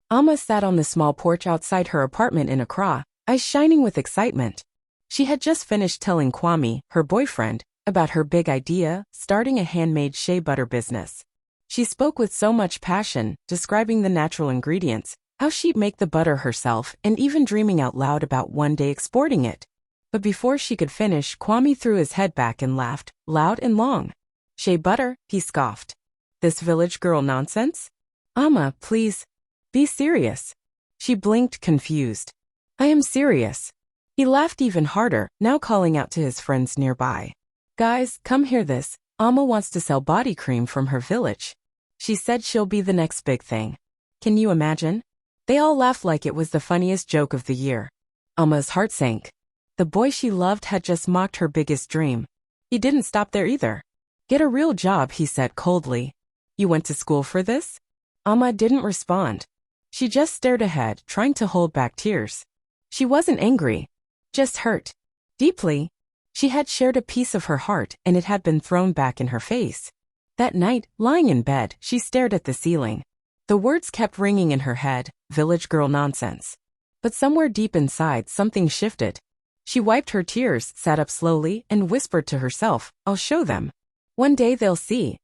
Amma sat on the small porch outside her apartment in Accra, eyes shining with excitement. She had just finished telling Kwame, her boyfriend, about her big idea, starting a handmade shea butter business. She spoke with so much passion, describing the natural ingredients, how she'd make the butter herself, and even dreaming out loud about one day exporting it. But before she could finish, Kwame threw his head back and laughed, loud and long. "Shea butter," he scoffed. "This village girl nonsense? Amma, please. Be serious." She blinked, confused. "I am serious." He laughed even harder, now calling out to his friends nearby. "Guys, come hear this. Amma wants to sell body cream from her village. She said she'll be the next big thing. Can you imagine?" They all laughed like it was the funniest joke of the year. Amma's heart sank. The boy she loved had just mocked her biggest dream. He didn't stop there either. "Get a real job," he said coldly. "You went to school for this?" Amma didn't respond. She just stared ahead, trying to hold back tears. She wasn't angry, just hurt. Deeply. She had shared a piece of her heart, and it had been thrown back in her face. That night, lying in bed, she stared at the ceiling. The words kept ringing in her head, village girl nonsense. But somewhere deep inside, something shifted. She wiped her tears, sat up slowly, and whispered to herself, "I'll show them. One day they'll see."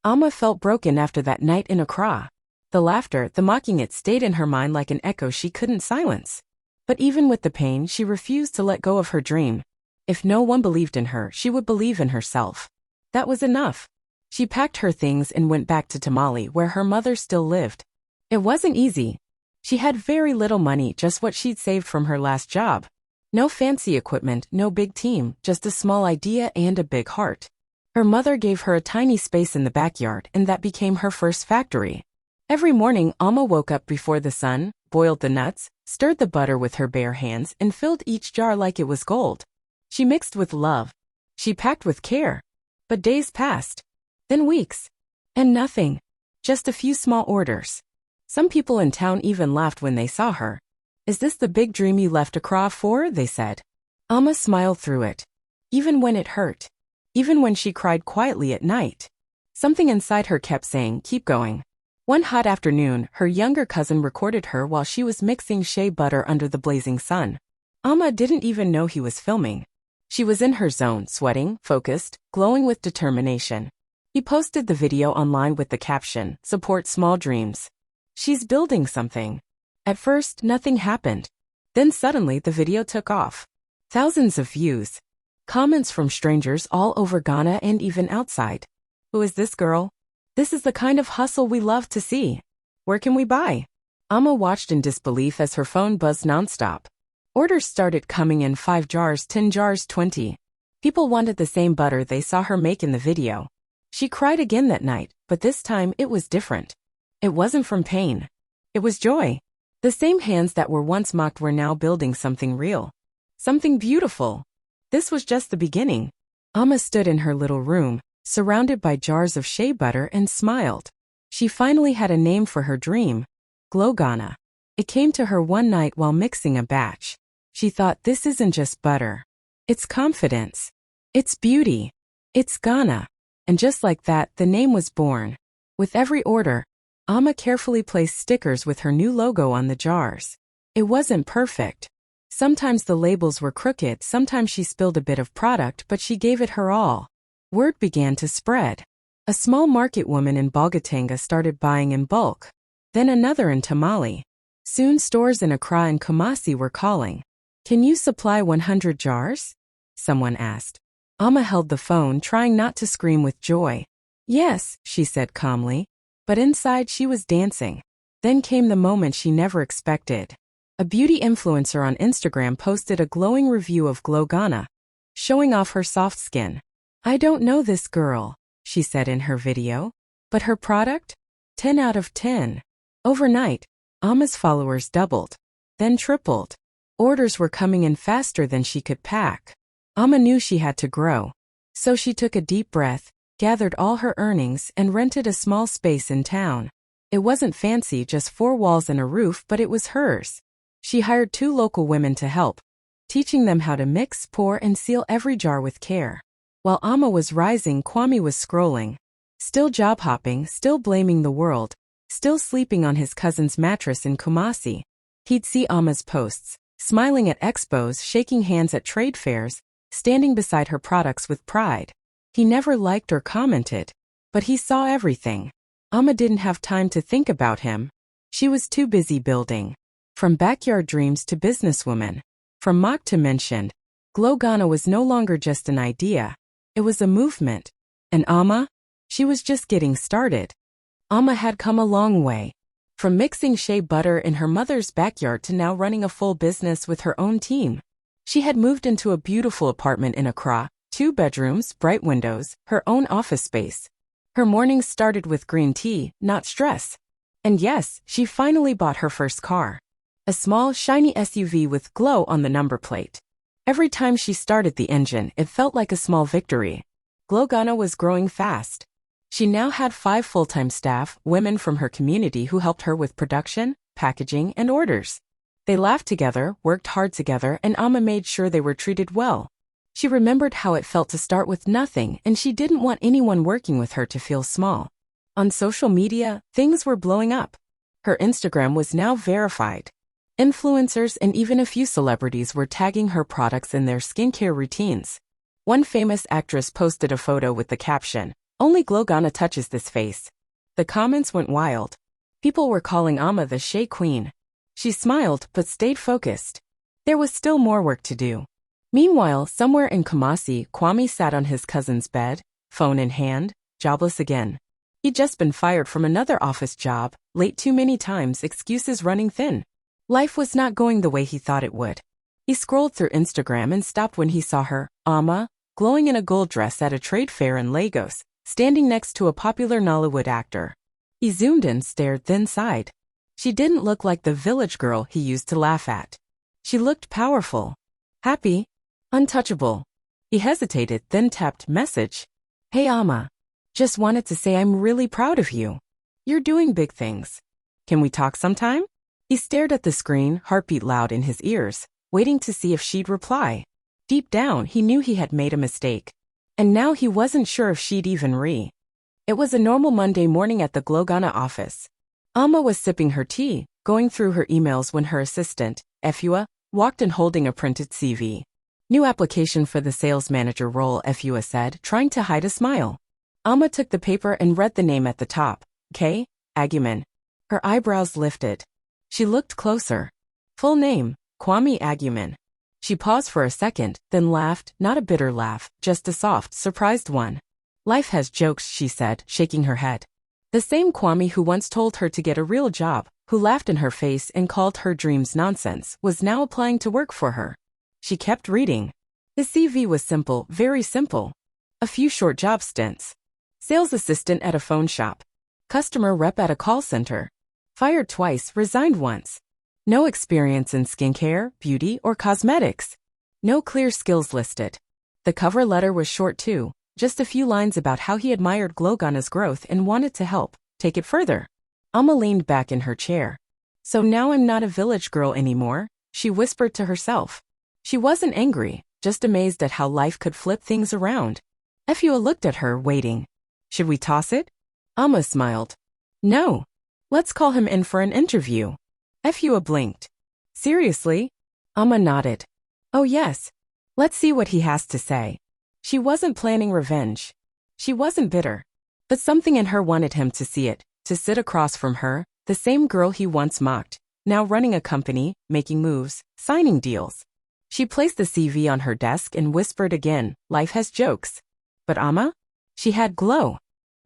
Amma felt broken after that night in Accra. The laughter, the mocking, it stayed in her mind like an echo she couldn't silence. But even with the pain, she refused to let go of her dream. If no one believed in her, she would believe in herself. That was enough. She packed her things and went back to Tamale, where her mother still lived. It wasn't easy. She had very little money, just what she'd saved from her last job. No fancy equipment, no big team, just a small idea and a big heart. Her mother gave her a tiny space in the backyard, and that became her first factory. Every morning, Amma woke up before the sun, boiled the nuts, stirred the butter with her bare hands, and filled each jar like it was gold. She mixed with love. She packed with care. But days passed. Then weeks. And nothing. Just a few small orders. Some people in town even laughed when they saw her. "Is this the big dream you left Accra for?" they said. Amma smiled through it. Even when it hurt. Even when she cried quietly at night. Something inside her kept saying, "Keep going." One hot afternoon, her younger cousin recorded her while she was mixing shea butter under the blazing sun. Amma didn't even know he was filming. She was in her zone, sweating, focused, glowing with determination. He posted the video online with the caption, "Support small dreams." She's building something. At first, nothing happened. Then suddenly the video took off. Thousands of views. Comments from strangers all over Ghana and even outside. "Who is this girl? This is the kind of hustle we love to see. Where can we buy?" Amma watched in disbelief as her phone buzzed nonstop. Orders started coming in, 5 jars, 10 jars, 20. People wanted the same butter they saw her make in the video. She cried again that night, but this time it was different. It wasn't from pain. It was joy. The same hands that were once mocked were now building something real. Something beautiful. This was just the beginning. Amma stood in her little room, surrounded by jars of shea butter, and smiled. She finally had a name for her dream. Glow Ghana. It came to her one night while mixing a batch. She thought, this isn't just butter. It's confidence. It's beauty. It's Ghana. And just like that, the name was born. With every order, Amma carefully placed stickers with her new logo on the jars. It wasn't perfect. Sometimes the labels were crooked, sometimes she spilled a bit of product, but she gave it her all. Word began to spread. A small market woman in Bolgatanga started buying in bulk. Then another in Tamale. Soon stores in Accra and Kumasi were calling. "Can you supply 100 jars?" someone asked. Amma held the phone, trying not to scream with joy. "Yes," she said calmly. But inside she was dancing. Then came the moment she never expected. A beauty influencer on Instagram posted a glowing review of Glow Ghana, showing off her soft skin. "I don't know this girl," she said in her video. But her product? 10 out of 10. Overnight, Amma's followers doubled, then tripled. Orders were coming in faster than she could pack. Amma knew she had to grow. So she took a deep breath, gathered all her earnings, and rented a small space in town. It wasn't fancy, just 4 walls and a roof, but it was hers. She hired 2 local women to help, teaching them how to mix, pour, and seal every jar with care. While Amma was rising, Kwame was scrolling. Still job hopping, still blaming the world. still sleeping on his cousin's mattress in Kumasi. He'd see Ama's posts, smiling at expos, shaking hands at trade fairs, standing beside her products with pride. He never liked or commented, but he saw everything. Ama didn't have time to think about him. She was too busy building. From backyard dreams to businesswoman, from mock to mentioned, Glow Ghana was no longer just an idea. It was a movement. And Ama? She was just getting started. Ama had come a long way. From mixing shea butter in her mother's backyard to now running a full business with her own team. She had moved into a beautiful apartment in Accra, 2 bedrooms, bright windows, her own office space. Her mornings started with green tea, not stress. And yes, she finally bought her first car. A small, shiny SUV with glow on the number plate. Every time she started the engine, it felt like a small victory. Glow Ghana was growing fast. She now had 5 full-time staff, women from her community who helped her with production, packaging, and orders. They laughed together, worked hard together, and Ama made sure they were treated well. She remembered how it felt to start with nothing, and she didn't want anyone working with her to feel small. On social media, things were blowing up. Her Instagram was now verified. Influencers and even a few celebrities were tagging her products in their skincare routines. One famous actress posted a photo with the caption, "Only Glow Ghana touches this face." The comments went wild. People were calling Ama the Shea Queen. She smiled but stayed focused. There was still more work to do. Meanwhile, somewhere in Kumasi, Kwame sat on his cousin's bed, phone in hand, jobless again. He'd just been fired from another office job, late too many times, excuses running thin. Life was not going the way he thought it would. He scrolled through Instagram and stopped when he saw her, Ama, glowing in a gold dress at a trade fair in Lagos, standing next to a popular Nollywood actor. He zoomed in, stared, then sighed. She didn't look like the village girl he used to laugh at. She looked powerful, happy, untouchable. He hesitated, then tapped message. "Hey Ama. Just wanted to say I'm really proud of you. You're doing big things. Can we talk sometime?" He stared at the screen, heartbeat loud in his ears, waiting to see if she'd reply. Deep down, he knew he had made a mistake. And now he wasn't sure if she'd even It was a normal Monday morning at the Glow Ghana office. Ama was sipping her tea, going through her emails when her assistant, Efua, walked in holding a printed CV. "New application for the sales manager role," Efua said, trying to hide a smile. Ama took the paper and read the name at the top, K. Aguman. Her eyebrows lifted. She looked closer. Full name, Kwame Aguman. She paused for a second, then laughed, not a bitter laugh, just a soft, surprised one. "Life has jokes," she said, shaking her head. The same Kwame who once told her to get a real job, who laughed in her face and called her dreams nonsense, was now applying to work for her. She kept reading. His CV was simple, very simple. A few short job stints. Sales assistant at a phone shop. Customer rep at a call center. Fired twice, resigned once. No experience in skincare, beauty, or cosmetics. No clear skills listed. The cover letter was short too, just a few lines about how he admired Glow Ghana's growth and wanted to help take it further. Ama leaned back in her chair. "So now I'm not a village girl anymore," she whispered to herself. She wasn't angry, just amazed at how life could flip things around. Efua looked at her, waiting. "Should we toss it?" Ama smiled. "No. Let's call him in for an interview." Efua blinked. "Seriously?" Ama nodded. "Oh yes. Let's see what he has to say." She wasn't planning revenge. She wasn't bitter. But something in her wanted him to see it, to sit across from her, the same girl he once mocked, now running a company, making moves, signing deals. She placed the CV on her desk and whispered again, "Life has jokes." But Ama? She had glow.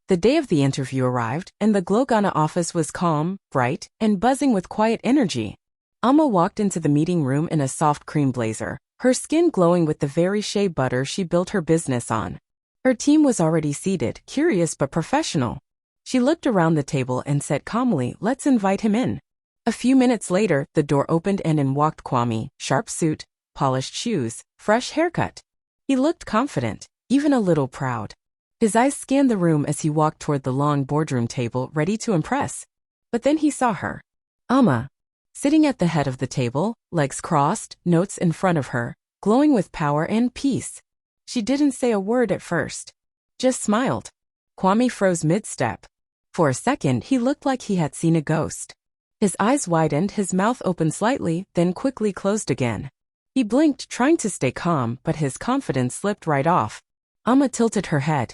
The day of the interview arrived, and the Glow Ghana office was calm, bright, and buzzing with quiet energy. Ama walked into the meeting room in a soft cream blazer, her skin glowing with the very shea butter she built her business on. Her team was already seated, curious but professional. She looked around the table and said calmly, "Let's invite him in." A few minutes later, the door opened and in walked Kwame, sharp suit, polished shoes, fresh haircut. He looked confident, even a little proud. His eyes scanned the room as he walked toward the long boardroom table, ready to impress. But then he saw her. Ama. Sitting at the head of the table, legs crossed, notes in front of her, glowing with power and peace. She didn't say a word at first. Just smiled. Kwame froze mid-step. For a second, he looked like he had seen a ghost. His eyes widened, his mouth opened slightly, then quickly closed again. He blinked, trying to stay calm, but his confidence slipped right off. Amma tilted her head.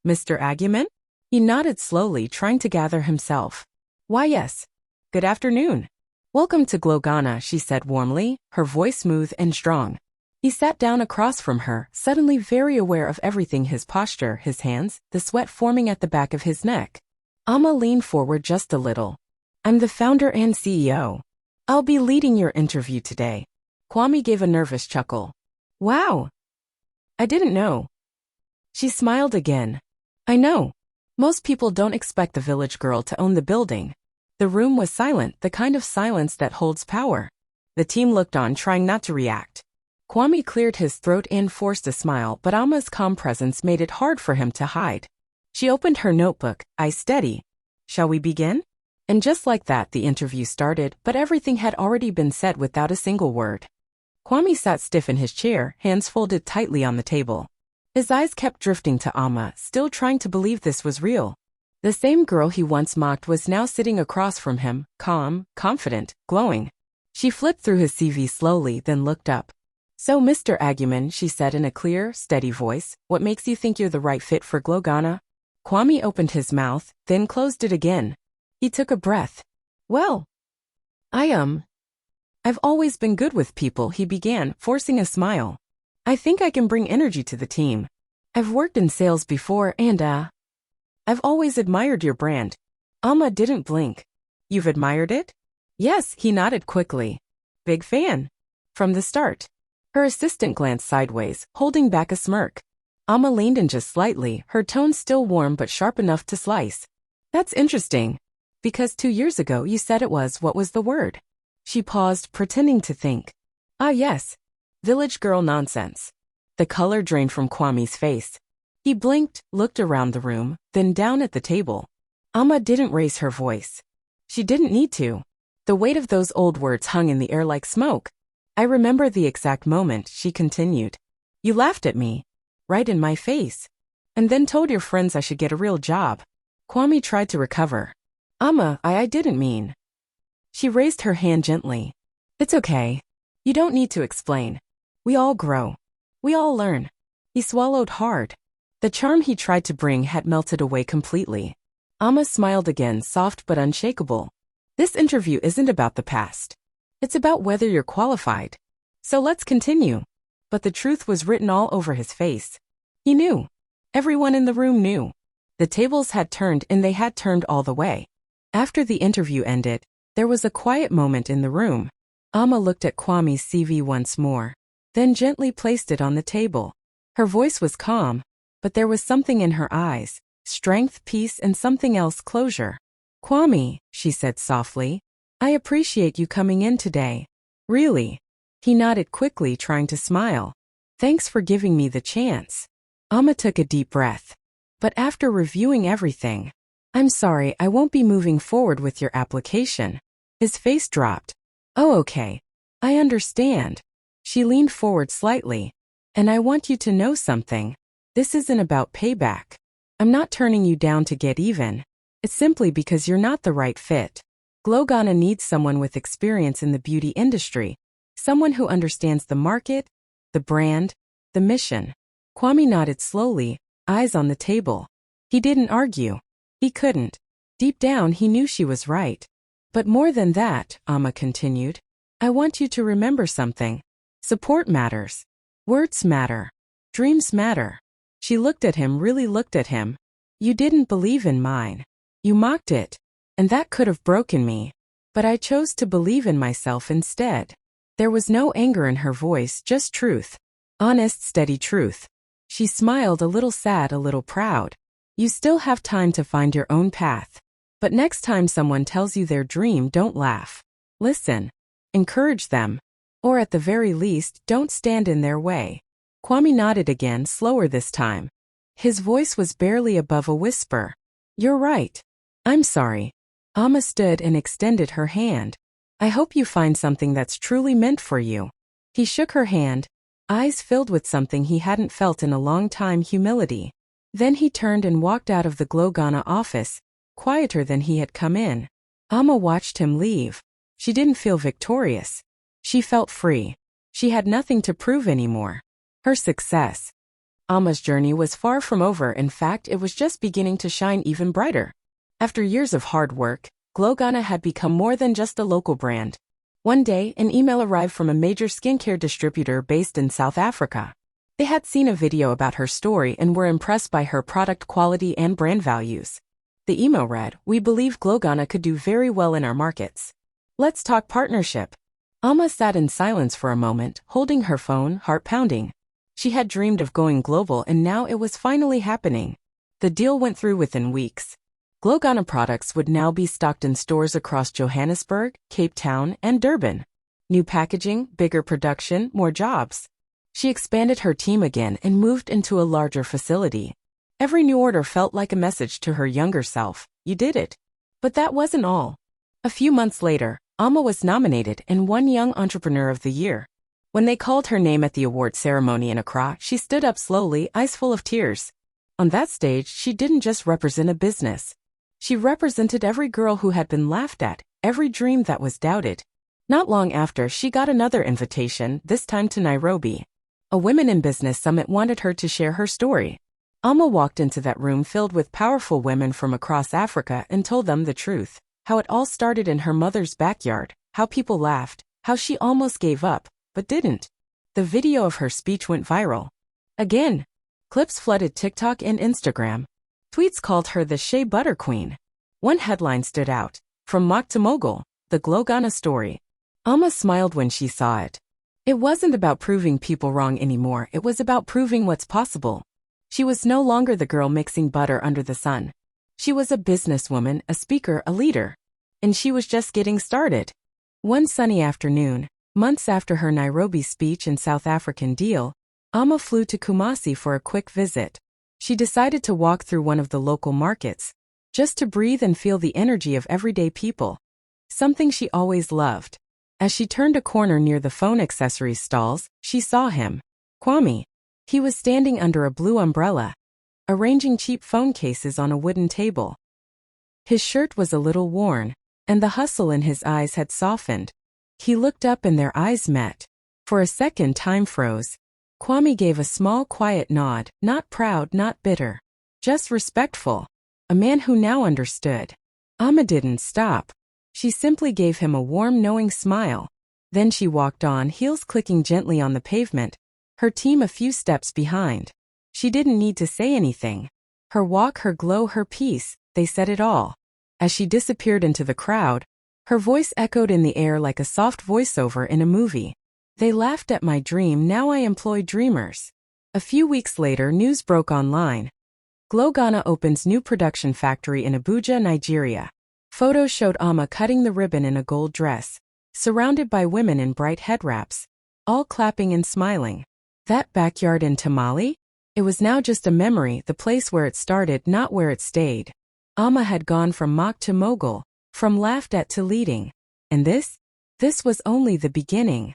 Mr. Aguiman? He nodded slowly, trying to gather himself. Why yes. Good afternoon. Welcome to Glogana, she said warmly, her voice smooth and strong. He sat down across from her, suddenly very aware of everything, his posture, his hands, the sweat forming at the back of his neck. Amma leaned forward just a little. I'm the founder and CEO. I'll be leading your interview today. Kwame gave a nervous chuckle. Wow. I didn't know. She smiled again. I know. Most people don't expect the village girl to own the building. The room was silent, the kind of silence that holds power. The team looked on, trying not to react. Kwame cleared his throat and forced a smile, but Amma's calm presence made it hard for him to hide. She opened her notebook, eyes steady. Shall we begin? And just like that, the interview started, but everything had already been said without a single word. Kwame sat stiff in his chair, hands folded tightly on the table. His eyes kept drifting to Amma, still trying to believe this was real. The same girl he once mocked was now sitting across from him, calm, confident, glowing. She flipped through his CV slowly, then looked up. So, Mr. Aguiman, she said in a clear, steady voice, what makes you think you're the right fit for Glogana? Kwame opened his mouth, then closed it again. He took a breath. Well, I've always been good with people, he began, forcing a smile. I think I can bring energy to the team. I've worked in sales before and, I've always admired your brand. Amma didn't blink. You've admired it? Yes, he nodded quickly. Big fan. From the start. Her assistant glanced sideways, holding back a smirk. Amma leaned in just slightly, her tone still warm but sharp enough to slice. That's interesting. Because 2 years ago you said it was, what was the word? She paused, pretending to think. Ah yes. Village girl nonsense. The color drained from Kwame's face. He blinked, looked around the room, then down at the table. Amma didn't raise her voice. She didn't need to. The weight of those old words hung in the air like smoke. I remember the exact moment, she continued. You laughed at me. Right in my face. And then told your friends I should get a real job. Kwame tried to recover. Amma, I didn't mean. She raised her hand gently. It's okay. You don't need to explain. We all grow. We all learn. He swallowed hard. The charm he tried to bring had melted away completely. Amma smiled again, soft but unshakable. This interview isn't about the past. It's about whether you're qualified. So let's continue. But the truth was written all over his face. He knew. Everyone in the room knew. The tables had turned and they had turned all the way. After the interview ended, there was a quiet moment in the room. Amma looked at Kwame's CV once more, then gently placed it on the table. Her voice was calm, but there was something in her eyes, strength, peace, and something else, closure. Kwame, she said softly, I appreciate you coming in today. Really? He nodded quickly, trying to smile. Thanks for giving me the chance. Amma took a deep breath. But after reviewing everything, I'm sorry, I won't be moving forward with your application. His face dropped. Oh, okay. I understand. She leaned forward slightly. And I want you to know something. This isn't about payback. I'm not turning you down to get even. It's simply because you're not the right fit. Glogana needs someone with experience in the beauty industry. Someone who understands the market, the brand, the mission. Kwame nodded slowly, eyes on the table. He didn't argue. He couldn't. Deep down he knew she was right. But more than that, Amma continued, I want you to remember something. Support matters. Words matter. Dreams matter. She looked at him, really looked at him. You didn't believe in mine. You mocked it. And that could have broken me. But I chose to believe in myself instead. There was no anger in her voice, just truth. Honest, steady truth. She smiled, a little sad, a little proud. You still have time to find your own path. But next time someone tells you their dream, don't laugh. Listen. Encourage them. Or at the very least, don't stand in their way. Kwame nodded again, slower this time. His voice was barely above a whisper. You're right. I'm sorry. Amma stood and extended her hand. I hope you find something that's truly meant for you. He shook her hand, eyes filled with something he hadn't felt in a long time, humility. Then he turned and walked out of the Glogana office, quieter than he had come in. Amma watched him leave. She didn't feel victorious. She felt free. She had nothing to prove anymore. Her success. Amma's journey was far from over. In fact, it was just beginning to shine even brighter. After years of hard work, Glowgana had become more than just a local brand. One day, an email arrived from a major skincare distributor based in South Africa. They had seen a video about her story and were impressed by her product quality and brand values. The email read, "We believe Glowgana could do very well in our markets. Let's talk partnership." Amma sat in silence for a moment, holding her phone, heart pounding. She had dreamed of going global and now it was finally happening. The deal went through within weeks. Glowgana products would now be stocked in stores across Johannesburg, Cape Town, and Durban. New packaging, bigger production, more jobs. She expanded her team again and moved into a larger facility. Every new order felt like a message to her younger self. You did it. But that wasn't all. A few months later, Amma was nominated and won Young Entrepreneur of the Year. When they called her name at the award ceremony in Accra, she stood up slowly, eyes full of tears. On that stage, she didn't just represent a business. She represented every girl who had been laughed at, every dream that was doubted. Not long after, she got another invitation, this time to Nairobi. A Women in Business Summit wanted her to share her story. Amma walked into that room filled with powerful women from across Africa and told them the truth. How it all started in her mother's backyard, how people laughed, how she almost gave up, but didn't. The video of her speech went viral. Again, clips flooded TikTok and Instagram. Tweets called her the Shea Butter Queen. One headline stood out, "From Mock to Mogul, the Glowgana story." Amma smiled when she saw it. It wasn't about proving people wrong anymore, it was about proving what's possible. She was no longer the girl mixing butter under the sun. She was a businesswoman, a speaker, a leader. And she was just getting started. One sunny afternoon, months after her Nairobi speech and South African deal, Amma flew to Kumasi for a quick visit. She decided to walk through one of the local markets, just to breathe and feel the energy of everyday people. Something she always loved. As she turned a corner near the phone accessories stalls, she saw him. Kwame. He was standing under a blue umbrella, arranging cheap phone cases on a wooden table. His shirt was a little worn, and the hustle in his eyes had softened. He looked up and their eyes met. For a second, time froze. Kwame gave a small, quiet nod, not proud, not bitter. Just respectful. A man who now understood. Amma didn't stop. She simply gave him a warm, knowing smile. Then she walked on, heels clicking gently on the pavement, her team a few steps behind. She didn't need to say anything. Her walk, her glow, her peace, they said it all. As she disappeared into the crowd, her voice echoed in the air like a soft voiceover in a movie. They laughed at my dream, now I employ dreamers. A few weeks later, news broke online. Glowgana opens new production factory in Abuja, Nigeria. Photos showed Amma cutting the ribbon in a gold dress, surrounded by women in bright head wraps, all clapping and smiling. That backyard in Tamale? It was now just a memory, the place where it started, not where it stayed. Amma had gone from mock to mogul, from laughed at to leading. And this was only the beginning.